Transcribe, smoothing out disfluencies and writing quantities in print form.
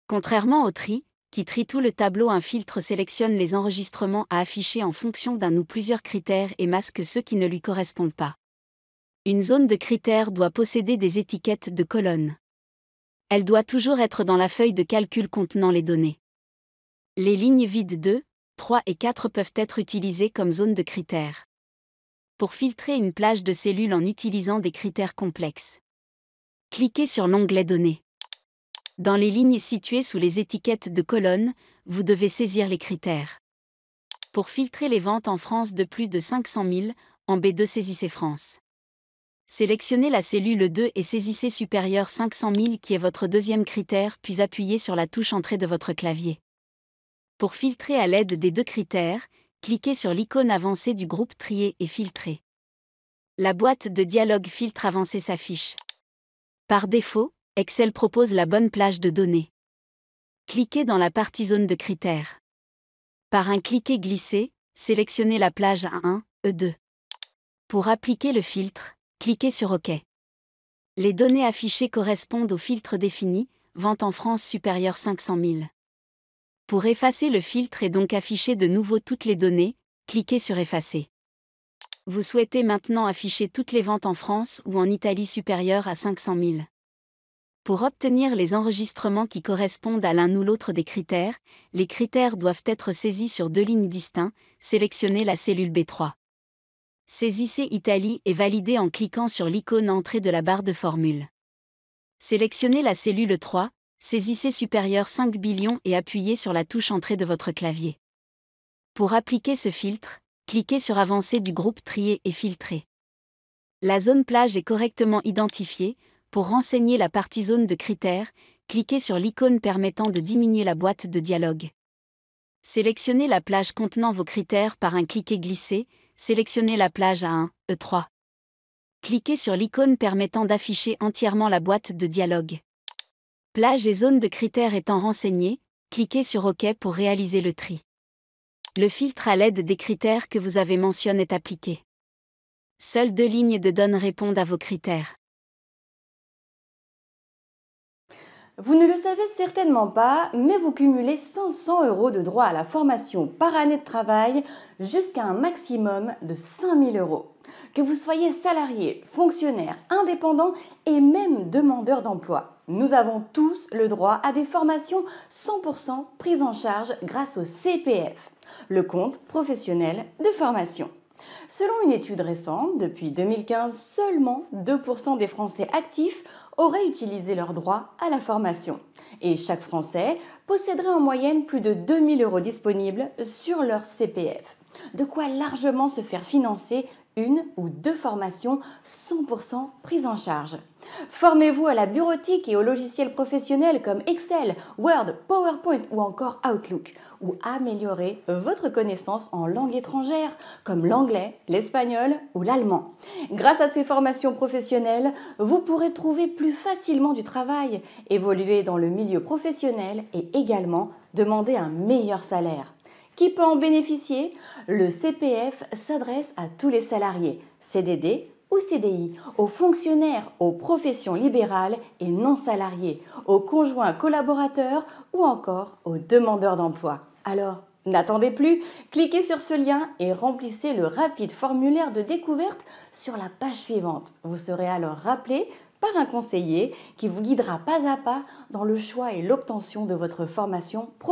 Contrairement au tri, qui trie tout le tableau, un filtre sélectionne les enregistrements à afficher en fonction d'un ou plusieurs critères et masque ceux qui ne lui correspondent pas. Une zone de critères doit posséder des étiquettes de colonnes. Elle doit toujours être dans la feuille de calcul contenant les données. Les lignes vides 2, 3 et 4 peuvent être utilisées comme zone de critères. Pour filtrer une plage de cellules en utilisant des critères complexes, cliquez sur l'onglet Données. Dans les lignes situées sous les étiquettes de colonnes, vous devez saisir les critères. Pour filtrer les ventes en France de plus de 500 000, en B2 saisissez France. Sélectionnez la cellule 2 et saisissez supérieur 500 000 qui est votre deuxième critère, puis appuyez sur la touche Entrée de votre clavier. Pour filtrer à l'aide des deux critères, cliquez sur l'icône avancée du groupe Trier et filtrer. La boîte de dialogue Filtre avancé s'affiche. Par défaut, Excel propose la bonne plage de données. Cliquez dans la partie Zone de critères. Par un cliquer-glisser, sélectionnez la plage A1, E2. Pour appliquer le filtre, cliquez sur OK. Les données affichées correspondent au filtre défini, vente en France supérieure 500 000. Pour effacer le filtre et donc afficher de nouveau toutes les données, cliquez sur Effacer. Vous souhaitez maintenant afficher toutes les ventes en France ou en Italie supérieures à 500 000. Pour obtenir les enregistrements qui correspondent à l'un ou l'autre des critères, les critères doivent être saisis sur deux lignes distinctes, sélectionnez la cellule B3. Saisissez Italie et validez en cliquant sur l'icône Entrée de la barre de formule. Sélectionnez la cellule 3, saisissez supérieur 5 billions et appuyez sur la touche Entrée de votre clavier. Pour appliquer ce filtre, cliquez sur Avancée du groupe Trier et filtrer. La zone plage est correctement identifiée. Pour renseigner la partie zone de critères, cliquez sur l'icône permettant de diminuer la boîte de dialogue. Sélectionnez la plage contenant vos critères par un cliquer-glisser, sélectionnez la plage A1, E3. Cliquez sur l'icône permettant d'afficher entièrement la boîte de dialogue. Plage et zone de critères étant renseignées, cliquez sur OK pour réaliser le tri. Le filtre à l'aide des critères que vous avez mentionnés est appliqué. Seules deux lignes de données répondent à vos critères. Vous ne le savez certainement pas, mais vous cumulez 500 € de droits à la formation par année de travail jusqu'à un maximum de 5 000 €. Que vous soyez salarié, fonctionnaire, indépendant et même demandeur d'emploi, nous avons tous le droit à des formations 100% prises en charge grâce au CPF, le compte professionnel de formation. Selon une étude récente, depuis 2015, seulement 2% des Français actifs auraient utilisé leur droit à la formation. Et chaque Français posséderait en moyenne plus de 2 000 € disponibles sur leur CPF. De quoi largement se faire financer une ou deux formations 100% prises en charge. Formez-vous à la bureautique et aux logiciels professionnels comme Excel, Word, PowerPoint ou encore Outlook, ou améliorez votre connaissance en langues étrangères comme l'anglais, l'espagnol ou l'allemand. Grâce à ces formations professionnelles, vous pourrez trouver plus facilement du travail, évoluer dans le milieu professionnel et également demander un meilleur salaire. Qui peut en bénéficier? Le CPF s'adresse à tous les salariés, CDD ou CDI, aux fonctionnaires, aux professions libérales et non salariés, aux conjoints collaborateurs ou encore aux demandeurs d'emploi. Alors, n'attendez plus, cliquez sur ce lien et remplissez le rapide formulaire de découverte sur la page suivante. Vous serez alors rappelé par un conseiller qui vous guidera pas à pas dans le choix et l'obtention de votre formation professionnelle.